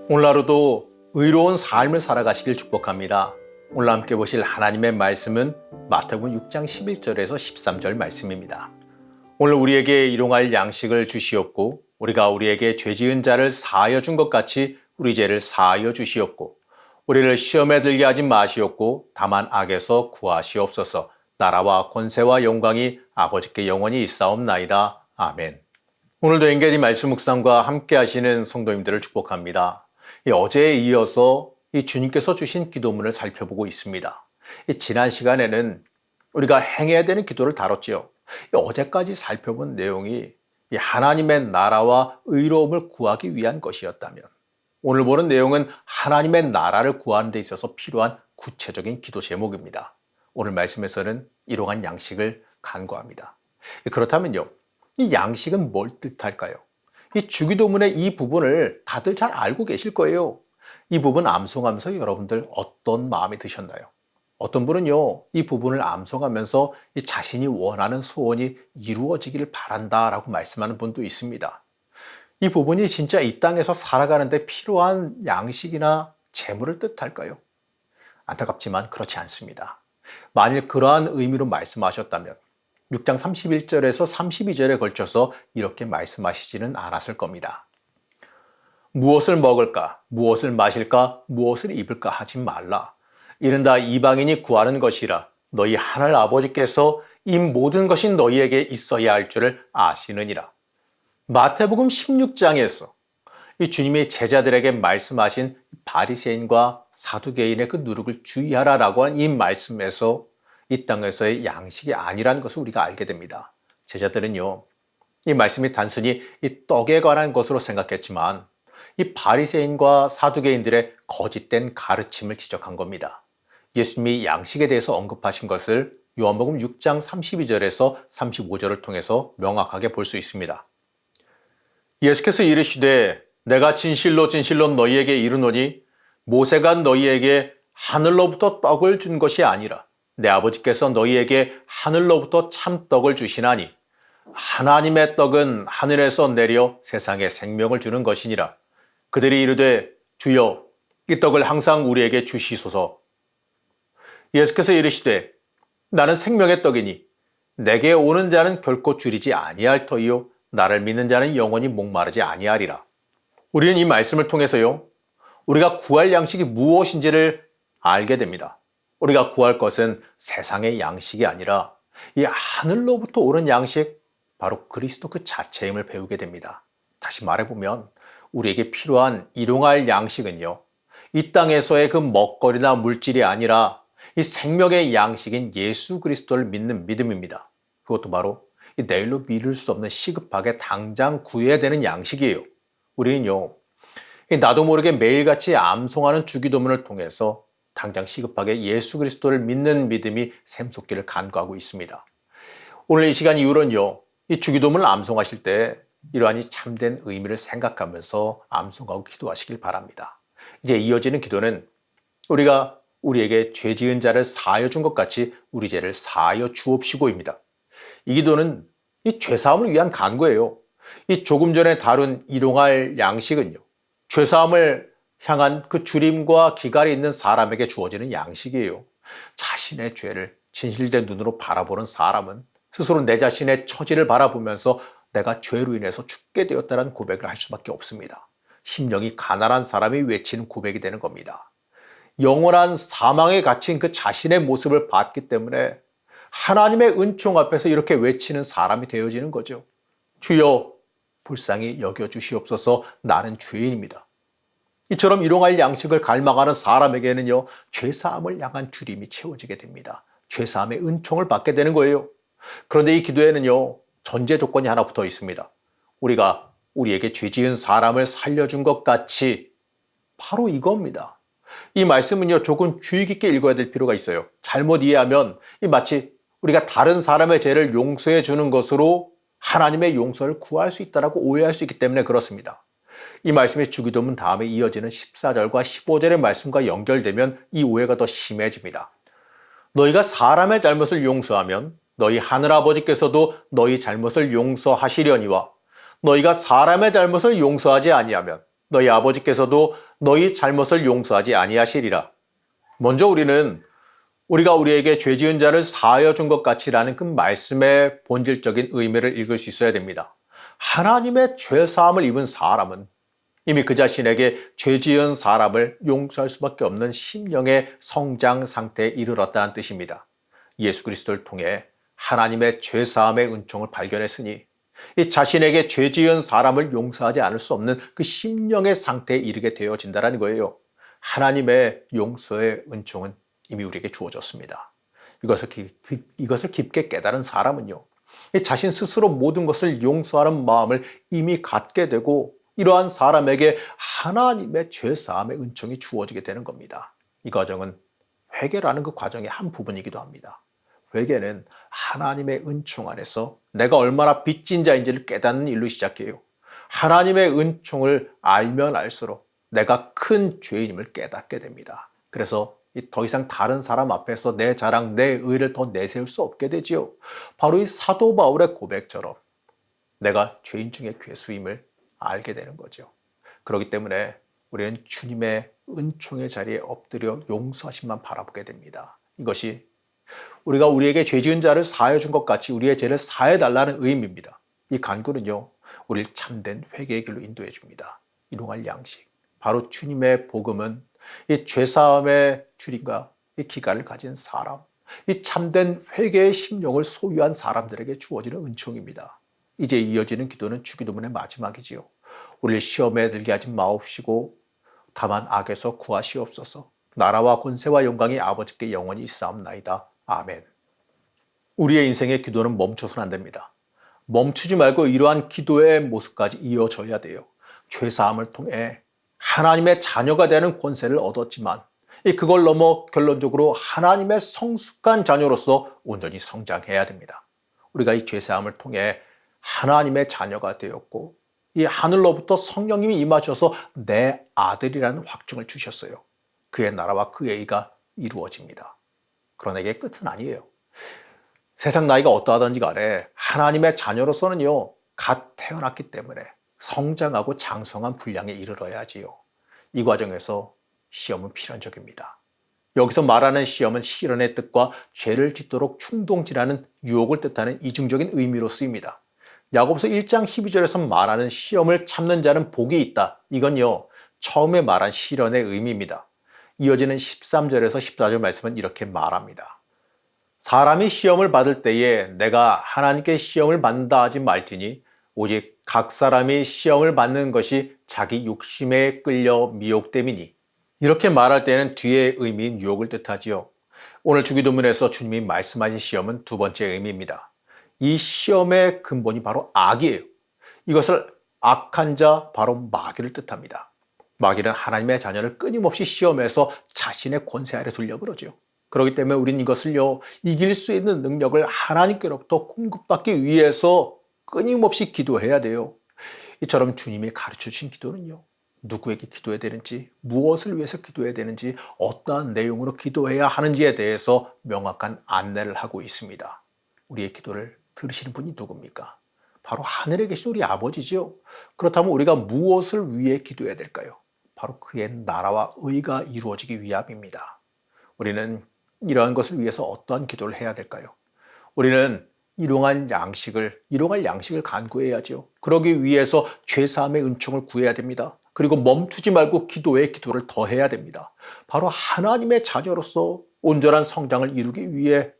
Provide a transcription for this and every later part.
오늘 하루도 의로운 삶을 살아가시길 축복합니다. 오늘 함께 보실 하나님의 말씀은 마태복음 6장 11절에서 13절 말씀입니다. 오늘 우리에게 일용할 양식을 주시옵고 우리가 우리에게 죄 지은 자를 사하여 준 것 같이 우리 죄를 사하여 주시옵고 우리를 시험에 들게 하지 마시옵고 다만 악에서 구하시옵소서. 나라와 권세와 영광이 아버지께 영원히 있사옵나이다. 아멘. 오늘도 엔게지 말씀 묵상과 함께 하시는 성도님들을 축복합니다. 어제에 이어서 이 주님께서 주신 기도문을 살펴보고 있습니다. 지난 시간에는 우리가 행해야 되는 기도를 다뤘지요. 어제까지 살펴본 내용이 하나님의 나라와 의로움을 구하기 위한 것이었다면 오늘 보는 내용은 하나님의 나라를 구하는 데 있어서 필요한 구체적인 기도 제목입니다. 오늘 말씀에서는 일용할 양식을 간구합니다. 그렇다면요, 이 양식은 뭘 뜻할까요? 이 주기도문의 이 부분을 다들 잘 알고 계실 거예요. 이 부분 암송하면서 여러분들 어떤 마음이 드셨나요? 어떤 분은요, 이 부분을 암송하면서 이 자신이 원하는 소원이 이루어지기를 바란다라고 말씀하는 분도 있습니다. 이 부분이 진짜 이 땅에서 살아가는데 필요한 양식이나 재물을 뜻할까요? 안타깝지만 그렇지 않습니다. 만일 그러한 의미로 말씀하셨다면 6장 31절에서 32절에 걸쳐서 이렇게 말씀하시지는 않았을 겁니다. 무엇을 먹을까, 무엇을 마실까, 무엇을 입을까 하지 말라. 이는 다 이방인이 구하는 것이라. 너희 하늘 아버지께서 이 모든 것이 너희에게 있어야 할 줄을 아시느니라. 마태복음 16장에서 이 주님이 제자들에게 말씀하신 바리새인과 사두개인의 그 누룩을 주의하라라고 한 이 말씀에서 이 땅에서의 양식이 아니라는 것을 우리가 알게 됩니다. 제자들은요, 이 말씀이 단순히 이 떡에 관한 것으로 생각했지만 이 바리새인과 사두개인들의 거짓된 가르침을 지적한 겁니다. 예수님이 양식에 대해서 언급하신 것을 요한복음 6장 32절에서 35절을 통해서 명확하게 볼 수 있습니다. 예수께서 이르시되 내가 진실로 진실로 너희에게 이르노니 모세가 너희에게 하늘로부터 떡을 준 것이 아니라 내 아버지께서 너희에게 하늘로부터 참떡을 주시나니 하나님의 떡은 하늘에서 내려 세상에 생명을 주는 것이니라. 그들이 이르되 주여 이 떡을 항상 우리에게 주시소서. 예수께서 이르시되 나는 생명의 떡이니 내게 오는 자는 결코 줄이지 아니할 터이요 나를 믿는 자는 영원히 목마르지 아니하리라. 우리는 이 말씀을 통해서요, 우리가 구할 양식이 무엇인지를 알게 됩니다. 우리가 구할 것은 세상의 양식이 아니라 이 하늘로부터 오는 양식, 바로 그리스도 그 자체임을 배우게 됩니다. 다시 말해보면 우리에게 필요한 일용할 양식은요, 이 땅에서의 그 먹거리나 물질이 아니라 이 생명의 양식인 예수 그리스도를 믿는 믿음입니다. 그것도 바로 내일로 미룰 수 없는 시급하게 당장 구해야 되는 양식이에요. 우리는요, 나도 모르게 매일같이 암송하는 주기도문을 통해서 당장 시급하게 예수 그리스도를 믿는 믿음이 샘솟기를 간구하고 있습니다. 오늘 이 시간 이후로는요, 이 주기도문을 암송하실 때 이러한 이 참된 의미를 생각하면서 암송하고 기도하시길 바랍니다. 이제 이어지는 기도는 우리가 우리에게 죄 지은 자를 사하여 준 것 같이 우리 죄를 사하여 주옵시고입니다. 이 기도는 이 죄사함을 위한 간구예요. 이 조금 전에 다룬 일용할 양식은요, 죄사함을 향한 그 주림과 기갈이 있는 사람에게 주어지는 양식이에요. 자신의 죄를 진실된 눈으로 바라보는 사람은 스스로 내 자신의 처지를 바라보면서 내가 죄로 인해서 죽게 되었다는 고백을 할 수밖에 없습니다. 심령이 가난한 사람이 외치는 고백이 되는 겁니다. 영원한 사망에 갇힌 그 자신의 모습을 봤기 때문에 하나님의 은총 앞에서 이렇게 외치는 사람이 되어지는 거죠. 주여 불쌍히 여겨주시옵소서. 나는 죄인입니다. 이처럼 일용할 양식을 갈망하는 사람에게는요, 죄사함을 향한 주림이 채워지게 됩니다. 죄사함의 은총을 받게 되는 거예요. 그런데 이 기도에는요, 전제 조건이 하나 붙어 있습니다. 우리가 우리에게 죄 지은 사람을 살려준 것 같이, 바로 이겁니다. 이 말씀은요, 조금 주의 깊게 읽어야 될 필요가 있어요. 잘못 이해하면 마치 우리가 다른 사람의 죄를 용서해 주는 것으로 하나님의 용서를 구할 수 있다고 오해할 수 있기 때문에 그렇습니다. 이 말씀의 주기도문 다음에 이어지는 14절과 15절의 말씀과 연결되면 이 오해가 더 심해집니다. 너희가 사람의 잘못을 용서하면 너희 하늘아버지께서도 너희 잘못을 용서하시려니와 너희가 사람의 잘못을 용서하지 아니하면 너희 아버지께서도 너희 잘못을 용서하지 아니하시리라. 먼저 우리가 우리에게 죄 지은 자를 사하여 준 것 같이라는 그 말씀의 본질적인 의미를 읽을 수 있어야 됩니다. 하나님의 죄 사함을 입은 사람은 이미 그 자신에게 죄 지은 사람을 용서할 수밖에 없는 심령의 성장 상태에 이르렀다는 뜻입니다. 예수 그리스도를 통해 하나님의 죄 사함의 은총을 발견했으니 이 자신에게 죄 지은 사람을 용서하지 않을 수 없는 그 심령의 상태에 이르게 되어진다는 거예요. 하나님의 용서의 은총은 이미 우리에게 주어졌습니다. 이것을 깊게 깨달은 사람은요, 자신 스스로 모든 것을 용서하는 마음을 이미 갖게 되고 이러한 사람에게 하나님의 죄사함의 은총이 주어지게 되는 겁니다. 이 과정은 회개라는 그 과정의 한 부분이기도 합니다. 회개는 하나님의 은총 안에서 내가 얼마나 빚진 자인지를 깨닫는 일로 시작해요. 하나님의 은총을 알면 알수록 내가 큰 죄인임을 깨닫게 됩니다. 그래서 더 이상 다른 사람 앞에서 내 자랑, 내 의를 더 내세울 수 없게 되지요. 바로 이 사도 바울의 고백처럼 내가 죄인 중에 괴수임을 알게 되는 거죠. 그렇기 때문에 우리는 주님의 은총의 자리에 엎드려 용서하심만 바라보게 됩니다. 이것이 우리가 우리에게 죄 지은 자를 사하여 준 것 같이 우리의 죄를 사해 달라는 의미입니다. 이 간구는요, 우리를 참된 회개의 길로 인도해 줍니다. 일용할 양식. 바로 주님의 복음은 이 죄사함의 줄임과 이 기간을 가진 사람, 이 참된 회개의 심령을 소유한 사람들에게 주어지는 은총입니다. 이제 이어지는 기도는 주기도문의 마지막이지요. 우리를 시험에 들게 하지 마옵시고 다만 악에서 구하시옵소서. 나라와 권세와 영광이 아버지께 영원히 있사옵나이다. 아멘. 우리의 인생의 기도는 멈춰서는 안 됩니다. 멈추지 말고 이러한 기도의 모습까지 이어져야 돼요. 죄사함을 통해 하나님의 자녀가 되는 권세를 얻었지만 그걸 넘어 결론적으로 하나님의 성숙한 자녀로서 온전히 성장해야 됩니다. 우리가 이 죄사함을 통해 하나님의 자녀가 되었고 이 하늘로부터 성령님이 임하셔서 내 아들이라는 확증을 주셨어요. 그의 나라와 그의 의가 이루어집니다. 그러나 이게 끝은 아니에요. 세상 나이가 어떠하든지 간에 하나님의 자녀로서는요, 갓 태어났기 때문에 성장하고 장성한 분량에 이르러야지요. 이 과정에서 시험은 필연적입니다. 여기서 말하는 시험은 시련의 뜻과 죄를 짓도록 충동질하는 유혹을 뜻하는 이중적인 의미로 쓰입니다. 야고보서 1장 12절에서 말하는 시험을 참는 자는 복이 있다. 이건요, 처음에 말한 시련의 의미입니다. 이어지는 13절에서 14절 말씀은 이렇게 말합니다. 사람이 시험을 받을 때에 내가 하나님께 시험을 받는다 하지 말지니 오직 각 사람이 시험을 받는 것이 자기 욕심에 끌려 미혹됨이니. 이렇게 말할 때는 뒤의 의미인 유혹을 뜻하지요. 오늘 주기도문에서 주님이 말씀하신 시험은 두 번째 의미입니다. 이 시험의 근본이 바로 악이에요. 이것을 악한 자, 바로 마귀를 뜻합니다. 마귀는 하나님의 자녀를 끊임없이 시험해서 자신의 권세 아래 두려고 그러죠. 그렇기 때문에 우리는 이것을요, 이길 수 있는 능력을 하나님께로부터 공급받기 위해서 끊임없이 기도해야 돼요. 이처럼 주님이 가르쳐 주신 기도는요, 누구에게 기도해야 되는지, 무엇을 위해서 기도해야 되는지, 어떠한 내용으로 기도해야 하는지에 대해서 명확한 안내를 하고 있습니다. 우리의 기도를 들으시는 분이 누굽니까? 바로 하늘에 계신 우리 아버지죠. 그렇다면 우리가 무엇을 위해 기도해야 될까요? 바로 그의 나라와 의가 이루어지기 위함입니다. 우리는 이러한 것을 위해서 어떠한 기도를 해야 될까요? 우리는 일용할 양식을 간구해야죠. 그러기 위해서 죄사함의 은총을 구해야 됩니다. 그리고 멈추지 말고 기도를 더해야 됩니다. 바로 하나님의 자녀로서 온전한 성장을 이루기 위해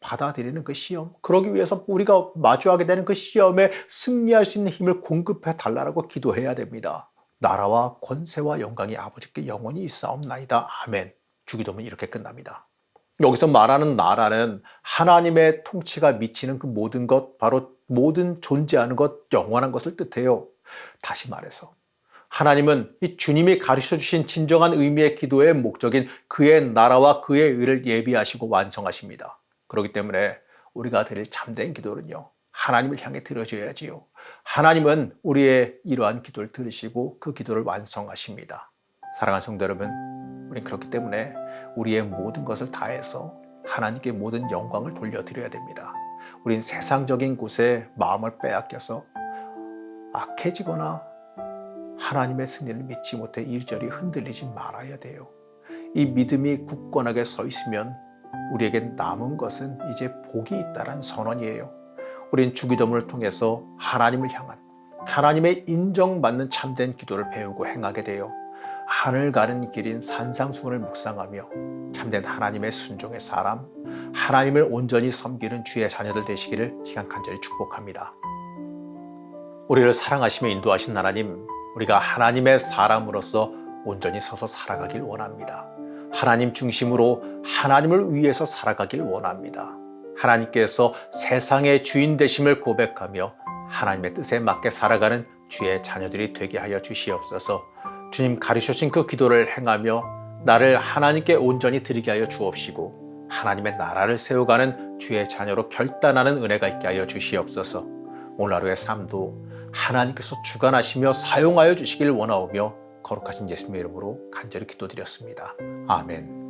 받아들이는 그 시험, 그러기 위해서 우리가 마주하게 되는 그 시험에 승리할 수 있는 힘을 공급해 달라고 기도해야 됩니다. 나라와 권세와 영광이 아버지께 영원히 있사옵나이다. 아멘. 주기도문이 이렇게 끝납니다. 여기서 말하는 나라는 하나님의 통치가 미치는 그 모든 것, 바로 모든 존재하는 것, 영원한 것을 뜻해요. 다시 말해서 하나님은 이 주님이 가르쳐 주신 진정한 의미의 기도의 목적인 그의 나라와 그의 의를 예비하시고 완성하십니다. 그렇기 때문에 우리가 드릴 참된 기도는요, 하나님을 향해 드려져야지요. 하나님은 우리의 이러한 기도를 들으시고 그 기도를 완성하십니다. 사랑하는 성도 여러분, 우린 그렇기 때문에 우리의 모든 것을 다해서 하나님께 모든 영광을 돌려드려야 됩니다. 우린 세상적인 곳에 마음을 빼앗겨서 악해지거나 하나님의 승리를 믿지 못해 이리저리 흔들리지 말아야 돼요. 이 믿음이 굳건하게 서 있으면 우리에게 남은 것은 이제 복이 있다는 선언이에요. 우린 주기도문을 통해서 하나님을 향한 하나님의 인정받는 참된 기도를 배우고 행하게 돼요. 하늘 가는 길인 산상수훈을 묵상하며 참된 하나님의 순종의 사람, 하나님을 온전히 섬기는 주의 자녀들 되시기를 시간 간절히 축복합니다. 우리를 사랑하시며 인도하신 하나님, 우리가 하나님의 사람으로서 온전히 서서 살아가길 원합니다. 하나님 중심으로 하나님을 위해서 살아가길 원합니다. 하나님께서 세상의 주인 되심을 고백하며 하나님의 뜻에 맞게 살아가는 주의 자녀들이 되게 하여 주시옵소서. 주님 가르쳐주신 그 기도를 행하며 나를 하나님께 온전히 드리게 하여 주옵시고 하나님의 나라를 세워가는 주의 자녀로 결단하는 은혜가 있게 하여 주시옵소서. 오늘 하루의 삶도 하나님께서 주관하시며 사용하여 주시길 원하오며 거룩하신 예수님의 이름으로 간절히 기도드렸습니다. 아멘.